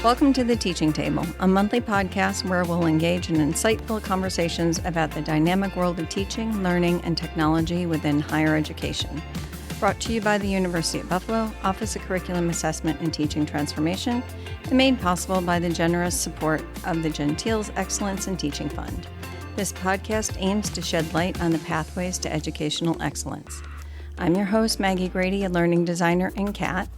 Welcome to The Teaching Table, a monthly podcast where we'll engage in insightful conversations about the dynamic world of teaching, learning, and technology within higher education. Brought to you by the University of Buffalo, Office of Curriculum Assessment and Teaching Transformation, and made possible by the generous support of the Gentiles Excellence in Teaching Fund. This podcast aims to shed light on the pathways to educational excellence. I'm your host, Maggie Grady, a learning designer and CAT.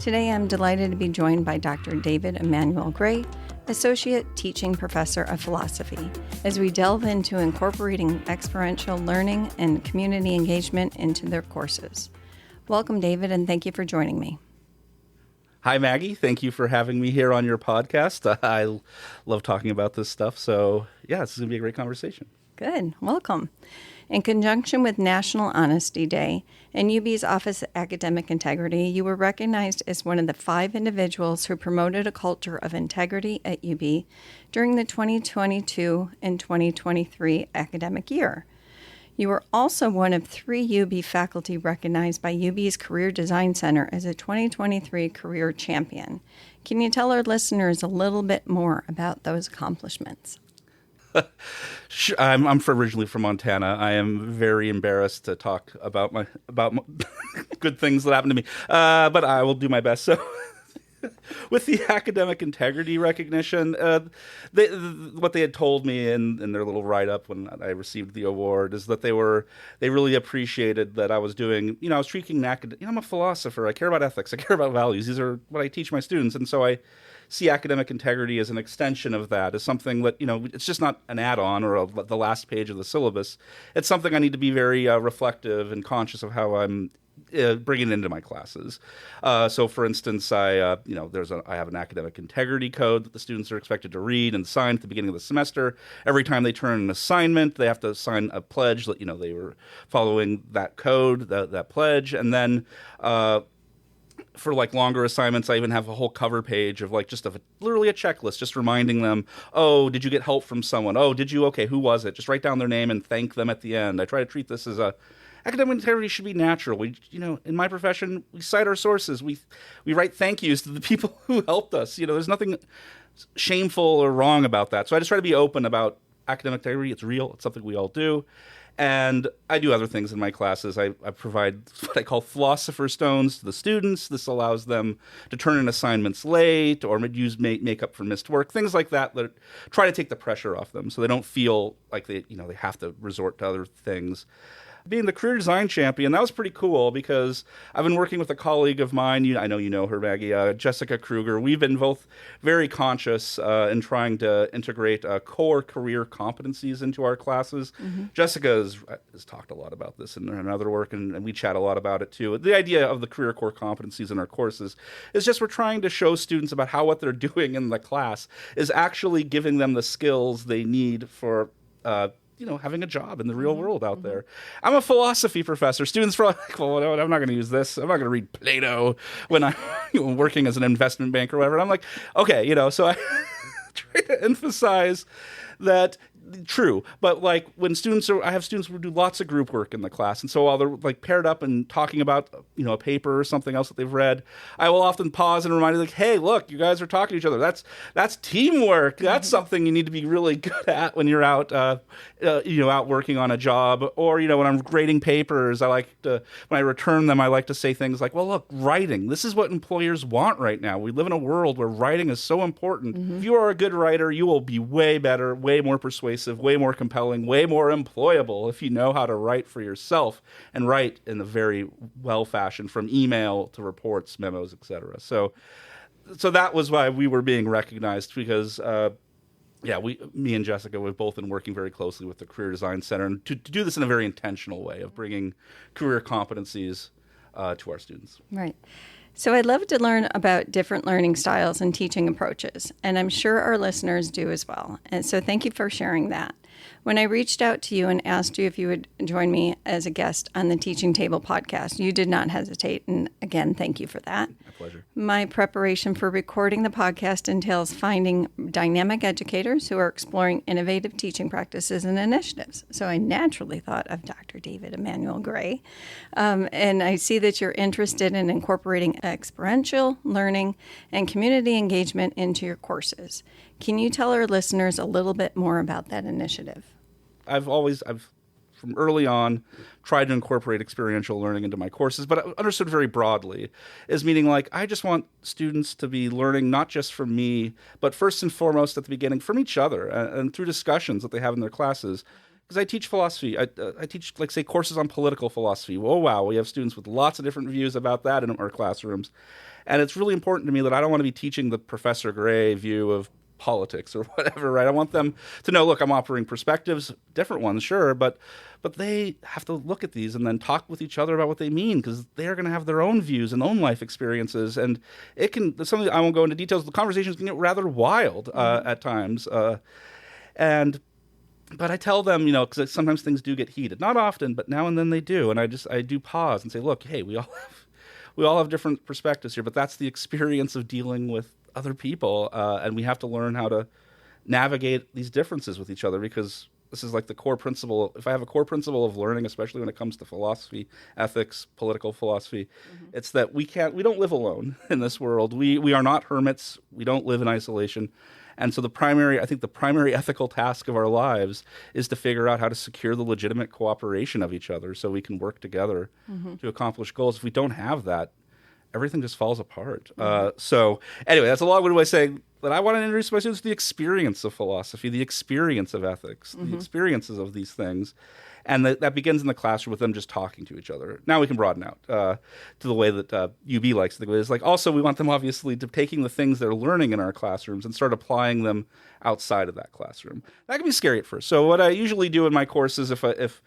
Today, I'm delighted to be joined by Dr. David Emmanuel Gray, Associate Teaching Professor of Philosophy, as we delve into incorporating experiential learning and community engagement into their courses. Welcome, David, and thank you for joining me. Hi, Maggie. Thank you for having me here on your podcast. I love talking about this stuff, so yeah, this is going to be a great conversation. Good. Welcome. In conjunction with National Honesty Day and UB's Office of Academic Integrity, you were recognized as one of the 5 individuals who promoted a culture of integrity at UB during the 2022 and 2023 academic year. You were also one of 3 UB faculty recognized by UB's Career Design Center as a 2023 Career Champion. Can you tell our listeners a little bit more about those accomplishments? I'm originally from Montana. I am very embarrassed to talk about my good things that happened to me, but I will do my best. So, with the academic integrity recognition, what they had told me in their little write-up when I received the award is that they really appreciated that I was doing. I was treating I'm a philosopher. I care about ethics. I care about values. These are what I teach my students, and so I see academic integrity as an extension of that, as something that, it's just not an add-on or the last page of the syllabus. It's something I need to be very reflective and conscious of how I'm bringing it into my classes. So, for instance, I have an academic integrity code that the students are expected to read and sign at the beginning of the semester. Every time they turn an assignment, they have to sign a pledge that, they were following that code, that pledge. And then for longer assignments, I even have a whole cover page of literally a checklist, just reminding them, oh, did you get help from someone? Oh, did you? Okay, who was it? Just write down their name and thank them at the end. I try to treat this as academic integrity should be natural. We, in my profession, we cite our sources. We write thank yous to the people who helped us. There's nothing shameful or wrong about that. So I just try to be open about academic integrity. It's real. It's something we all do. And I do other things in my classes. I provide what I call philosopher stones to the students. This allows them to turn in assignments late or use makeup for missed work, things like that try to take the pressure off them so they don't feel like they have to resort to other things. Being the career design champion, that was pretty cool because I've been working with a colleague of mine. I know you know her, Maggie, Jessica Kruger. We've been both very conscious in trying to integrate core career competencies into our classes. Mm-hmm. Jessica has talked a lot about this in other work, and we chat a lot about it too. The idea of the career core competencies in our courses is just we're trying to show students about how what they're doing in the class is actually giving them the skills they need for having a job in the real world out there. I'm a philosophy professor. Students are like, well, I'm not going to use this. I'm not going to read Plato when I'm working as an investment banker or whatever. And I'm like, okay, so I try to emphasize that true. But when I have students who do lots of group work in the class. And so while they're paired up and talking about, a paper or something else that they've read, I will often pause and remind them hey, look, you guys are talking to each other. That's teamwork. That's something you need to be really good at when you're out, out working on a job. Or, when I'm grading papers, when I return them, I like to say things like, well, look, writing, this is what employers want right now. We live in a world where writing is so important. Mm-hmm. If you are a good writer, you will be way better, way more persuasive, way more compelling, way more employable if you know how to write for yourself and write in a very well-fashioned, from email to reports, memos, etc. So that was why we were being recognized because, me and Jessica, we've both been working very closely with the Career Design Center and to do this in a very intentional way of bringing career competencies to our students. Right. So I'd love to learn about different learning styles and teaching approaches, and I'm sure our listeners do as well. And so thank you for sharing that. When I reached out to you and asked you if you would join me as a guest on the Teaching Table podcast, you did not hesitate. And again, thank you for that. My pleasure. My preparation for recording the podcast entails finding dynamic educators who are exploring innovative teaching practices and initiatives. So I naturally thought of Dr. David Emmanuel Gray. And I see that you're interested in incorporating experiential learning and community engagement into your courses. Can you tell our listeners a little bit more about that initiative? I've from early on tried to incorporate experiential learning into my courses, but understood very broadly as meaning like I just want students to be learning not just from me, but first and foremost at the beginning from each other and through discussions that they have in their classes. Because I teach philosophy. I teach, like, say, courses on political philosophy. Oh, wow, we have students with lots of different views about that in our classrooms. And it's really important to me that I don't want to be teaching the Professor Gray view of politics or whatever, right? I want them to know, look, I'm offering perspectives, different ones, sure, but they have to look at these and then talk with each other about what they mean, because they're going to have their own views and own life experiences, and it can, something I won't go into details, the conversations can get rather wild at times, but I tell them, because sometimes things do get heated, not often, but now and then they do, and I do pause and say, look, hey, we all have different perspectives here, but that's the experience of dealing with other people, and we have to learn how to navigate these differences with each other, because this is like the core principle. If I have a core principle of learning, especially when it comes to philosophy, ethics, political philosophy, it's that we don't live alone in this world. We are not hermits. We don't live in isolation. And so the primary ethical task of our lives is to figure out how to secure the legitimate cooperation of each other so we can work together to accomplish goals. If we don't have that, everything just falls apart. So anyway, that's a long-winded way of saying that I want to introduce my students to the experience of philosophy, the experience of ethics, the experiences of these things. And that begins in the classroom with them just talking to each other. Now we can broaden out to the way that UB likes to think of it. It's like, also, we want them obviously to taking the things they're learning in our classrooms and start applying them outside of that classroom. That can be scary at first. So what I usually do in my courses, if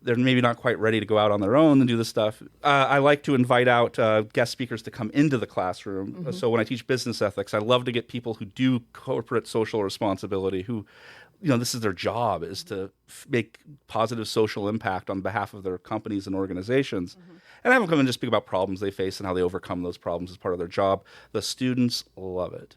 they're maybe not quite ready to go out on their own and do this stuff, I like to invite out guest speakers to come into the classroom. So when I teach business ethics, I love to get people who do corporate social responsibility, who, this is their job, is to make positive social impact on behalf of their companies and organizations. And I have them come and just speak about problems they face and how they overcome those problems as part of their job. The students love it.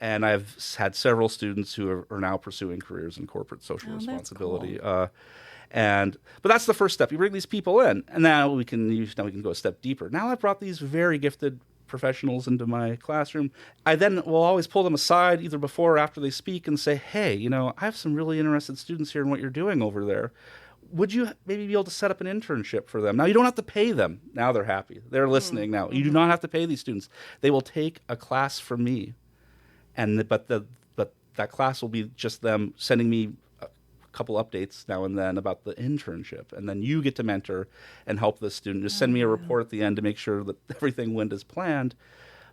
And I've had several students who are now pursuing careers in corporate social responsibility. That's cool. But that's the first step. You bring these people in, and now we can go a step deeper. Now I've brought these very gifted professionals into my classroom. I then will always pull them aside either before or after they speak and say, hey, I have some really interested students here in what you're doing over there. Would you maybe be able to set up an internship for them? Now, you don't have to pay them. Now they're happy. They're listening now. You do not have to pay these students. They will take a class from me, but that class will be just them sending me couple updates now and then about the internship, and then you get to mentor and help the student. Just send me a report at the end to make sure that everything went as planned.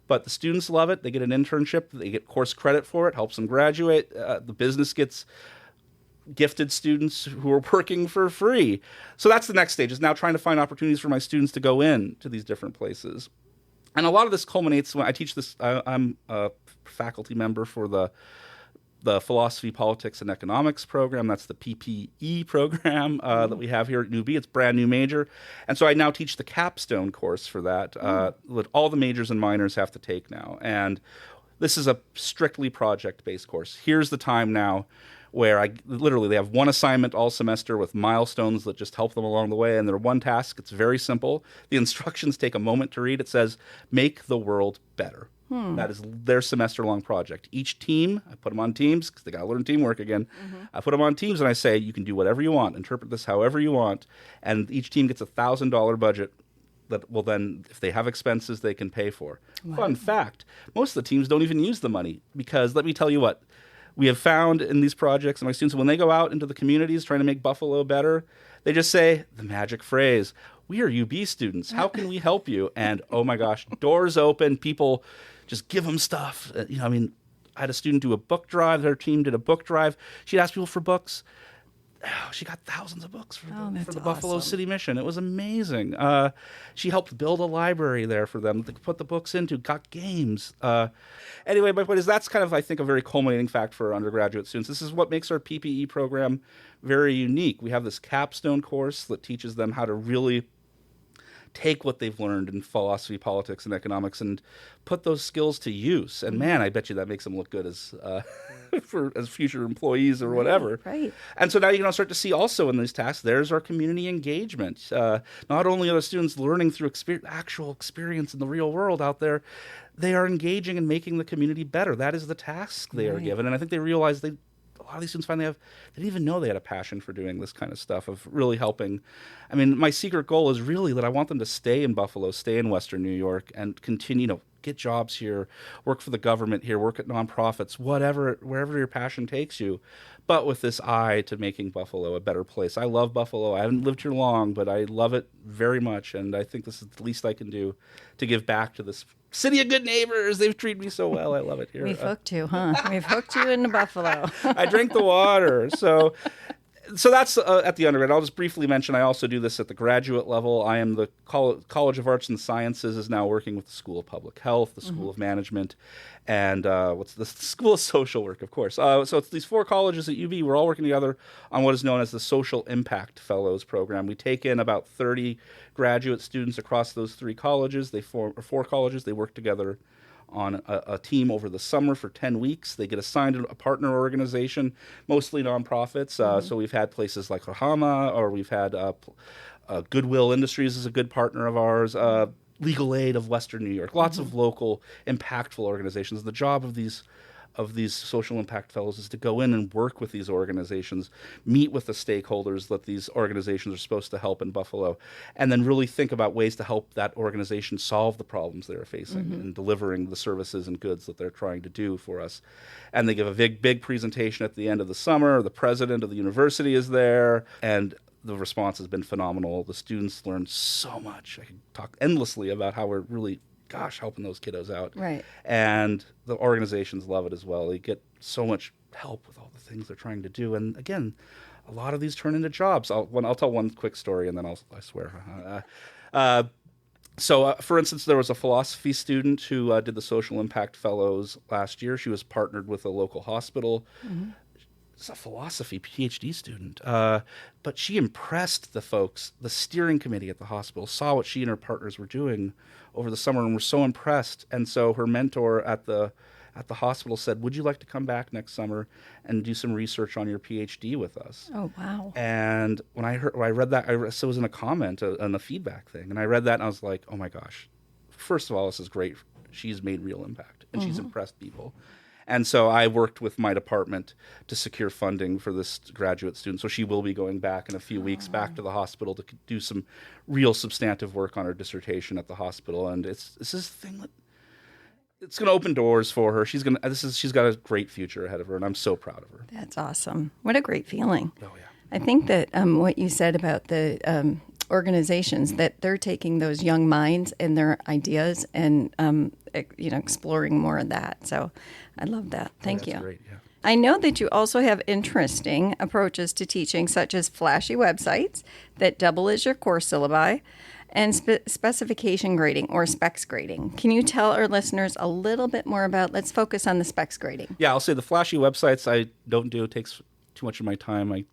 But the students love it. They get an internship. They get course credit for it. Helps them graduate. The business gets gifted students who are working for free. So that's the next stage, is now trying to find opportunities for my students to go in to these different places. And a lot of this culminates when I teach this. I'm a faculty member for the Philosophy, Politics, and Economics program. That's the PPE program that we have here at UB. It's a brand new major. And so I now teach the capstone course for that, that all the majors and minors have to take now. And this is a strictly project-based course. Here's the time now where they have one assignment all semester with milestones that just help them along the way. And they're one task. It's very simple. The instructions take a moment to read. It says, make the world better. That is their semester-long project. Each team, I put them on teams because they got to learn teamwork again. I put them on teams and I say, you can do whatever you want, interpret this however you want, and each team gets a $1,000 budget that will then, if they have expenses, they can pay for. Wow. Fun fact, most of the teams don't even use the money, because let me tell you what, we have found in these projects, and my students, when they go out into the communities trying to make Buffalo better, they just say the magic phrase, we are UB students, how can we help you? And oh my gosh, doors open, people just give them stuff. I had a student do a book drive. Their team did a book drive. She'd ask people for books. she got thousands of books for that's the Buffalo awesome. City Mission. It was amazing. She helped build a library there for them to put the books into, got games. Anyway, my point is that's kind of, I think, a very culminating fact for our undergraduate students. This is what makes our PPE program very unique. We have this capstone course that teaches them how to really take what they've learned in philosophy, politics, and economics and put those skills to use. And man, I bet you that makes them look good as as future employees or whatever. Right. And so now you can start to see also in these tasks, there's our community engagement. Not only are the students learning through actual experience in the real world out there, they are engaging and making the community better. That is the task they are given. And I think they realize a lot of these students they didn't even know they had a passion for doing this kind of stuff, of really helping. I mean, my secret goal is really that I want them to stay in Buffalo, stay in Western New York, and continue, get jobs here, work for the government here, work at nonprofits, wherever your passion takes you, but with this eye to making Buffalo a better place. I love Buffalo. I haven't lived here long, but I love it very much, and I think this is the least I can do to give back to this city of good neighbors. They've treated me so well. I love it here. We've hooked you, huh? We've hooked you into Buffalo. I drink the water. So that's at the undergrad. I'll just briefly mention I also do this at the graduate level. I am the College of Arts and Sciences is now working with the School of Public Health, the School of Management, and what's the School of Social Work, of course. So it's these 4 colleges at UB. We're all working together on what is known as the Social Impact Fellows program. We take in about 30 graduate students across those 3 colleges. They form 4 colleges. They work together on a team over the summer for 10 weeks. They get assigned a partner organization, mostly nonprofits. So we've had places like Rahama, or we've had Goodwill Industries is a good partner of ours, Legal Aid of Western New York, lots of local impactful organizations. The job of these social impact fellows is to go in and work with these organizations, meet with the stakeholders that these organizations are supposed to help in Buffalo, and then really think about ways to help that organization solve the problems they're facing in delivering the services and goods that they're trying to do for us. And they give a big presentation at the end of the summer. The president of the university is there, and the response has been phenomenal. The students learn so much. I could talk endlessly about how we're really helping those kiddos out. Right. And the organizations love it as well. They get so much help with all the things they're trying to do. And again, a lot of these turn into jobs. I'll tell one quick story, and then I swear. So, for instance, there was a philosophy student who did the Social Impact Fellows last year. She was partnered with a local hospital. It's a philosophy PhD student, but she impressed the folks. The steering committee at the hospital saw what she and her partners were doing over the summer and were so impressed. And so her mentor at the hospital said, "Would you like to come back next summer and do some research on your PhD with us?" Oh, wow. And when I read that, so it was in a comment on a feedback thing, and I read that and I was like, "Oh my gosh! First of all, this is great. She's made real impact and she's impressed people." And so I worked with my department to secure funding for this graduate student. So she will be going back in a few weeks back to the hospital to do some real substantive work on her dissertation at the hospital. And it's this thing that it's going to open doors for her. She's got a great future ahead of her, and I'm so proud of her. That's awesome. What a great feeling. Oh yeah. I think that what you said about the organizations, that they're taking those young minds and their ideas and exploring more of that. So I love that. Thank you. That's great, yeah. I know that you also have interesting approaches to teaching, such as flashy websites that double as your course syllabi and specification grading, or specs grading. Can you tell our listeners a little bit more about, let's focus on the specs grading. Yeah, I'll say the flashy websites I don't do. It takes too much of my time.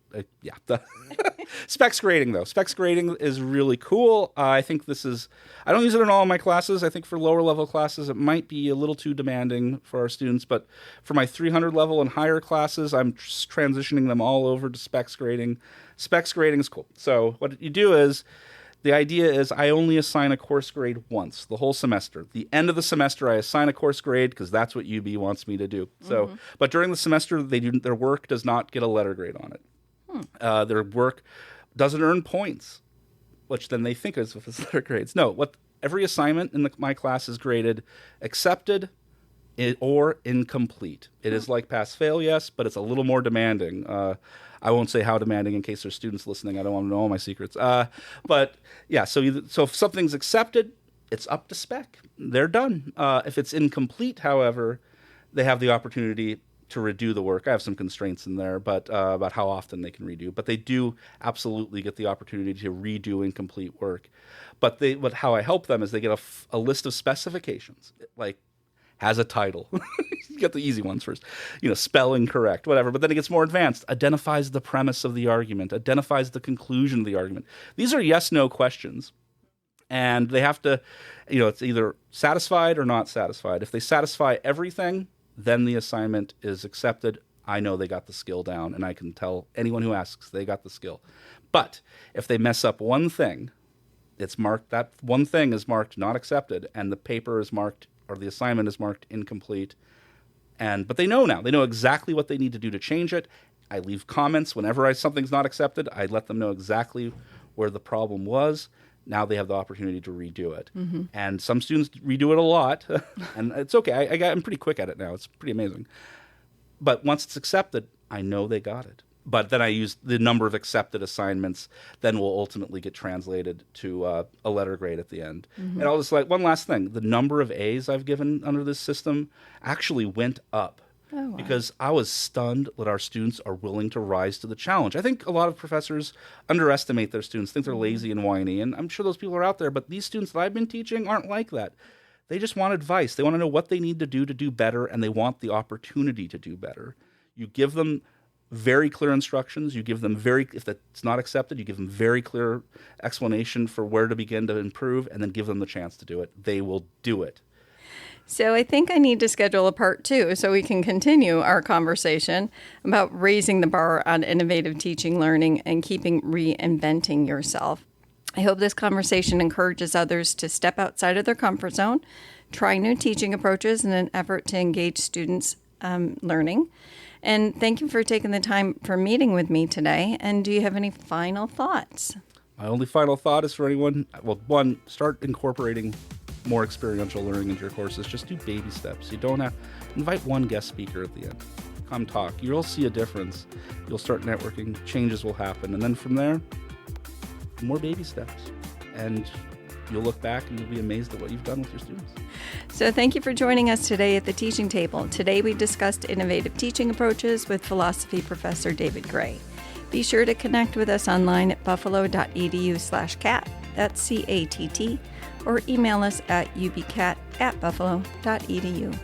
Specs grading, though. Specs grading is really cool. I think I don't use it in all of my classes. I think for lower level classes, it might be a little too demanding for our students. But for my 300 level and higher classes, I'm transitioning them all over to specs grading. Specs grading is cool. So what you do is, the idea is I only assign a course grade once, the whole semester. The end of the semester, I assign a course grade because that's what UB wants me to do. So, but during the semester, their work does not get a letter grade on it. Their work doesn't earn points, which then they think is with its letter grades. No, every assignment in my class is graded accepted or incomplete. It is like pass-fail, yes, but it's a little more demanding. I won't say how demanding in case there's students listening. I don't want to know all my secrets. But yeah, so if something's accepted, it's up to spec. They're done. If it's incomplete, however, they have the opportunity to redo the work. I have some constraints in there, but about how often they can redo. But they do absolutely get the opportunity to redo incomplete work. But how I help them is they get a list of specifications, like has a title. You get the easy ones first, spelling correct, whatever. But then it gets more advanced. Identifies the premise of the argument. Identifies the conclusion of the argument. These are yes/no questions. And they have to, it's either satisfied or not satisfied. If they satisfy everything, then the assignment is accepted. I know they got the skill down, and I can tell anyone who asks they got the skill. But if they mess up one thing, it's marked, that one thing is marked not accepted, and the paper is marked, or the assignment is marked incomplete. But they know now. They know exactly what they need to do to change it. I leave comments whenever something's not accepted. I let them know exactly where the problem was. Now they have the opportunity to redo it. Mm-hmm. And some students redo it a lot, and it's okay. I'm pretty quick at it now. It's pretty amazing. But once it's accepted, I know they got it. But then I use the number of accepted assignments, then will ultimately get translated to a letter grade at the end. Mm-hmm. And I'll just one last thing. The number of A's I've given under this system actually went up. Oh, wow. Because I was stunned that our students are willing to rise to the challenge. I think a lot of professors underestimate their students, think they're lazy and whiny, and I'm sure those people are out there, but these students that I've been teaching aren't like that. They just want advice. They want to know what they need to do better, and they want the opportunity to do better. You give them very clear instructions. You give them if that's not accepted, you give them very clear explanation for where to begin to improve, and then give them the chance to do it. They will do it. So I think I need to schedule a part 2 so we can continue our conversation about raising the bar on innovative teaching, learning, and keeping reinventing yourself. I hope this conversation encourages others to step outside of their comfort zone, try new teaching approaches in an effort to engage students' learning. And thank you for taking the time for meeting with me today. And do you have any final thoughts? My only final thought is for anyone, one, start incorporating more experiential learning into your courses. Just do baby steps. You don't have invite one guest speaker at the end. Come talk. You'll see a difference. You'll start networking. Changes will happen. And then from there, more baby steps. And you'll look back and you'll be amazed at what you've done with your students. So thank you for joining us today at the Teaching Table. Today we discussed innovative teaching approaches with philosophy professor David Gray. Be sure to connect with us online at buffalo.edu/cat. That's CATT. Or email us at ubcat@buffalo.edu.